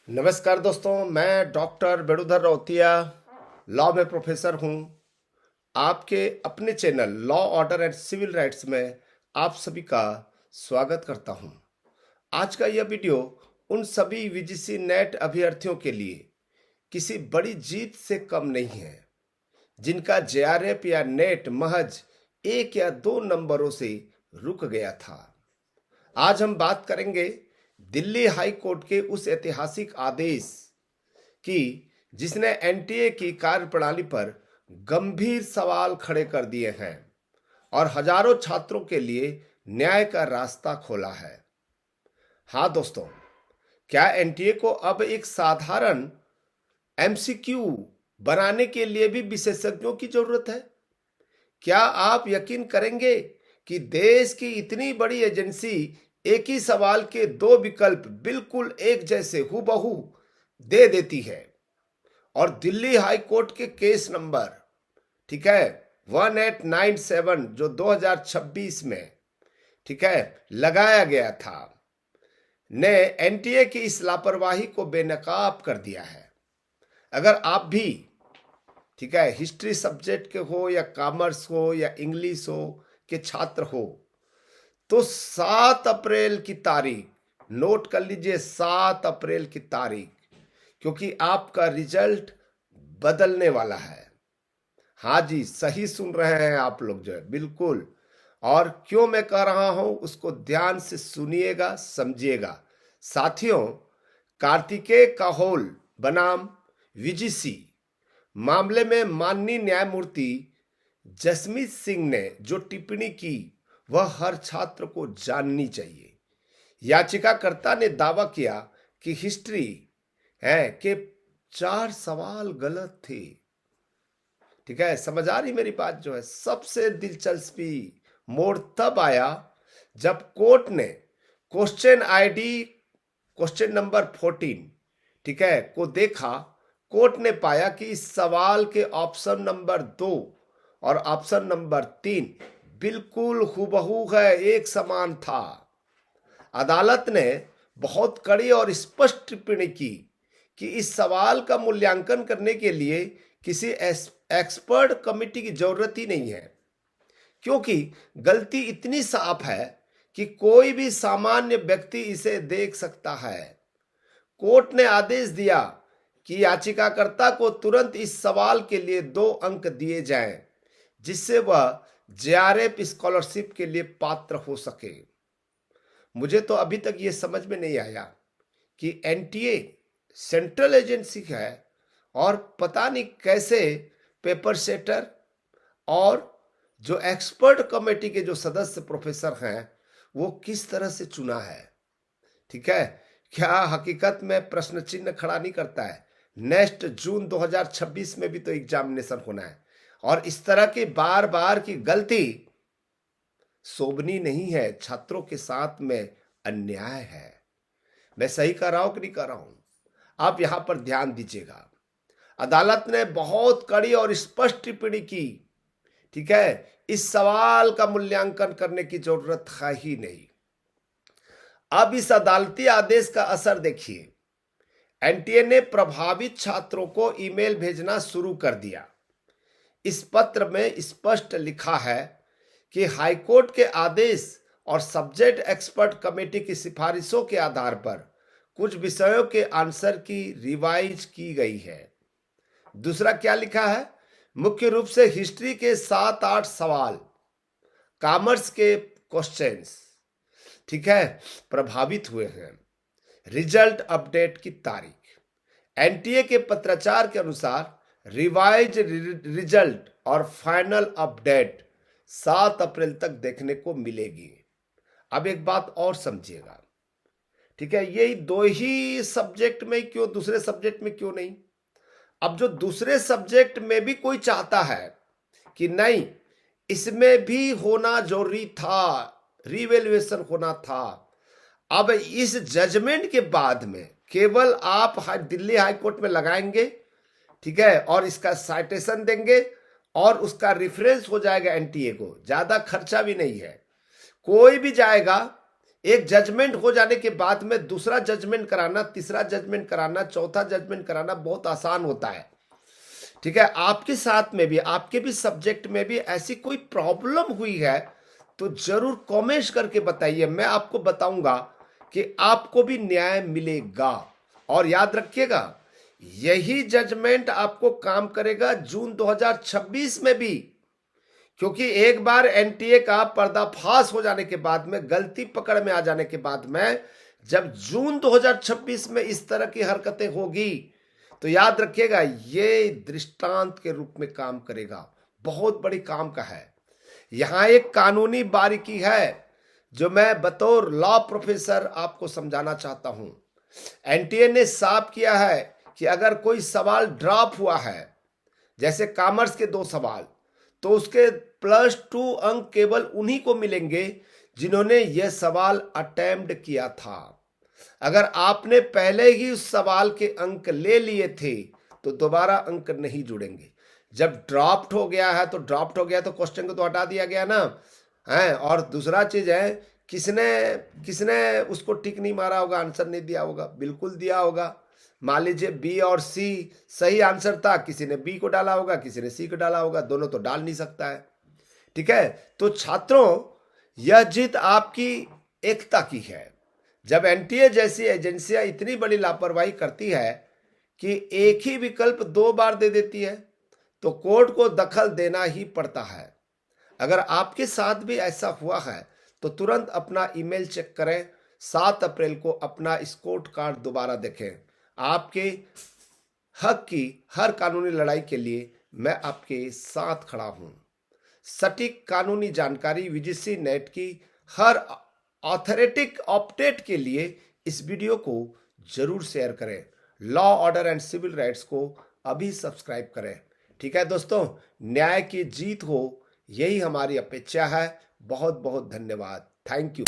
नमस्कार दोस्तों, मैं डॉक्टर बेड़ुधर रौतिया लॉ में प्रोफेसर हूं। आपके अपने channel law order and civil rights में आप सभी का स्वागत करता हूं। आज का यह वीडियो उन सभी यूजीसी नेट अभ्यर्थियों के लिए किसी बड़ी जीत से कम नहीं है जिनका जेआरएफ या नेट महज 1 या 2 नंबरों से रुक गया था। आज हम बात करेंगे दिल्ली हाई कोर्ट के उस ऐतिहासिक आदेश की जिसने एनटीए की कार्यप्रणाली पर गंभीर सवाल खड़े कर दिए हैं और हजारों छात्रों के लिए न्याय का रास्ता खोला है। हाँ दोस्तों, क्या एनटीए को अब एक साधारण एमसीक्यू बनाने के लिए भी विशेषज्ञों की जरूरत है? क्या आप यकीन करेंगे कि देश की इतनी बड़ी एजेंसी एक ही सवाल के 2 विकल्प बिल्कुल एक जैसे हूबहू दे देती है? और दिल्ली हाई कोर्ट के केस नंबर 1897 जो 2026 में लगाया गया था ने एनटीए की इस लापरवाही को बेनकाब कर दिया है। अगर आप भी हिस्ट्री सब्जेक्ट के हो या कॉमर्स हो या इंग्लिश हो के छात्र हो तो 7 अप्रैल की तारीख नोट कर लीजिए, 7 अप्रैल की तारीख, क्योंकि आपका रिजल्ट बदलने वाला है। हाँ जी, सही सुन रहे हैं आप लोग जो है, बिल्कुल। और क्यों मैं कह रहा हूं उसको ध्यान से सुनिएगा, समझिएगा। साथियों, कार्तिकेय काहोल बनाम वीजीसी मामले में माननीय न्यायमूर्ति जसमीत सिंह ने जो टिप्पणी की वह हर छात्र को जाननी चाहिए। याचिकाकर्ता ने दावा किया कि हिस्ट्री के 4 सवाल गलत थे। समझ आ रही मेरी बात जो है। सबसे दिलचस्पी मोड़ तब आया जब कोर्ट ने क्वेश्चन नंबर 14 को देखा। कोर्ट ने पाया कि इस सवाल के ऑप्शन नंबर 2 और ऑप्शन नंबर 3 बिल्कुल हूबहू है, एक समान था। अदालत ने बहुत कड़ी और स्पष्ट टिप्पणी की कि इस सवाल का मूल्यांकन करने के लिए किसी एक्सपर्ट कमेटी की जरूरत ही नहीं है, क्योंकि गलती इतनी साफ है कि कोई भी सामान्य व्यक्ति इसे देख सकता है। कोर्ट ने आदेश दिया कि याचिकाकर्ता को तुरंत इस सवाल के लिए 2 अंक दिए जाएं, जिससे वह जेआरएफ स्कॉलरशिप के लिए पात्र हो सके। मुझे तो अभी तक ये समझ में नहीं आया कि एनटीए सेंट्रल एजेंसी है और पता नहीं कैसे पेपर सेटर और जो एक्सपर्ट कमेटी के जो सदस्य प्रोफेसर हैं वो किस तरह से चुना है। क्या हकीकत में प्रश्न चिन्ह खड़ा नहीं करता है? नेक्स्ट जून 2026 में भी तो एग्जामिनेशन होना है और इस तरह की बार बार की गलती शोभनीय नहीं है। छात्रों के साथ में अन्याय है। मैं सही कर रहा हूं कि नहीं कर रहा हूं? आप यहां पर ध्यान दीजिएगा। अदालत ने बहुत कड़ी और स्पष्ट टिप्पणी की। इस सवाल का मूल्यांकन करने की जरूरत है ही नहीं। अब इस अदालती आदेश का असर देखिए। एनटीए ने प्रभावित छात्रों को ईमेल भेजना शुरू कर दिया। इस पत्र में स्पष्ट लिखा है कि हाईकोर्ट के आदेश और सब्जेक्ट एक्सपर्ट कमेटी की सिफारिशों के आधार पर कुछ विषयों के आंसर की रिवाइज की गई है। दूसरा क्या लिखा है? मुख्य रूप से हिस्ट्री के 7-8 सवाल, कॉमर्स के क्वेश्चंस प्रभावित हुए हैं। रिजल्ट अपडेट की तारीख एनटीए के पत्राचार के अनुसार रिवाइज रिजल्ट और फाइनल अपडेट 7 अप्रैल तक देखने को मिलेगी। अब एक बात और समझिएगा, यही 2 ही सब्जेक्ट में क्यों, दूसरे सब्जेक्ट में क्यों नहीं? अब जो दूसरे सब्जेक्ट में भी कोई चाहता है कि नहीं इसमें भी होना जरूरी था, रिवैल्यूएशन होना था, अब इस जजमेंट के बाद में केवल आप दिल्ली हाई कोर्ट में लगाएंगे, और इसका साइटेशन देंगे और उसका रेफरेंस हो जाएगा एनटीए को। ज्यादा खर्चा भी नहीं है। कोई भी जाएगा एक जजमेंट हो जाने के बाद में दूसरा जजमेंट कराना, तीसरा जजमेंट कराना, चौथा जजमेंट कराना बहुत आसान होता है। ठीक है, आपके साथ में भी, आपके भी सब्जेक्ट में भी ऐसी कोई प्रॉब्लम हुई है तो जरूर कमेंट करके बताइए, मैं आपको बताऊंगा कि आपको भी न्याय मिलेगा। और याद रखिएगा, यही जजमेंट आपको काम करेगा जून 2026 में भी, क्योंकि एक बार एनटीए का पर्दाफाश हो जाने के बाद में, गलती पकड़ में आ जाने के बाद में, जब जून 2026 में इस तरह की हरकतें होगी तो याद रखिएगा ये दृष्टांत के रूप में काम करेगा। बहुत बड़ी काम का है। यहां एक कानूनी बारीकी है जो मैं बतौर लॉ प्रोफेसर आपको समझाना चाहता हूं। एनटीए ने साफ किया है कि अगर कोई सवाल ड्रॉप हुआ है, जैसे कॉमर्स के 2 सवाल, तो उसके +2 अंक केवल उन्हीं को मिलेंगे जिन्होंने यह सवाल अटेम्प्ट किया था। अगर आपने पहले ही उस सवाल के अंक ले लिए थे तो दोबारा अंक नहीं जुड़ेंगे। जब ड्रॉप्ड हो गया है तो ड्रॉप्ड हो गया, तो क्वेश्चन को तो हटा दिया गया ना है। और दूसरा चीज है, किसने उसको टिक नहीं मारा होगा, आंसर नहीं दिया होगा? बिल्कुल दिया होगा। मान लीजिए बी और सी सही आंसर था, किसी ने बी को डाला होगा, किसी ने सी को डाला होगा, दोनों तो डाल नहीं सकता है। ठीक है, तो छात्रों, यह जीत आपकी एकता की है। जब एनटीए जैसी एजेंसियां इतनी बड़ी लापरवाही करती है कि एक ही विकल्प 2 बार दे देती है, तो कोर्ट को दखल देना ही पड़ता है। अगर आपके साथ भी ऐसा हुआ है तो तुरंत अपना ईमेल चेक करें। 7 अप्रैल को अपना स्कोर कार्ड दोबारा देखें। आपके हक की हर कानूनी लड़ाई के लिए मैं आपके साथ खड़ा हूं। सटीक कानूनी जानकारी यूजीसी नेट की हर ऑथोरेटिक अपडेट के लिए इस वीडियो को जरूर शेयर करें। Law, order and civil rights को अभी सब्सक्राइब करें। ठीक है दोस्तों, न्याय की जीत हो, यही हमारी अपेक्षा है। बहुत बहुत धन्यवाद। Thank you.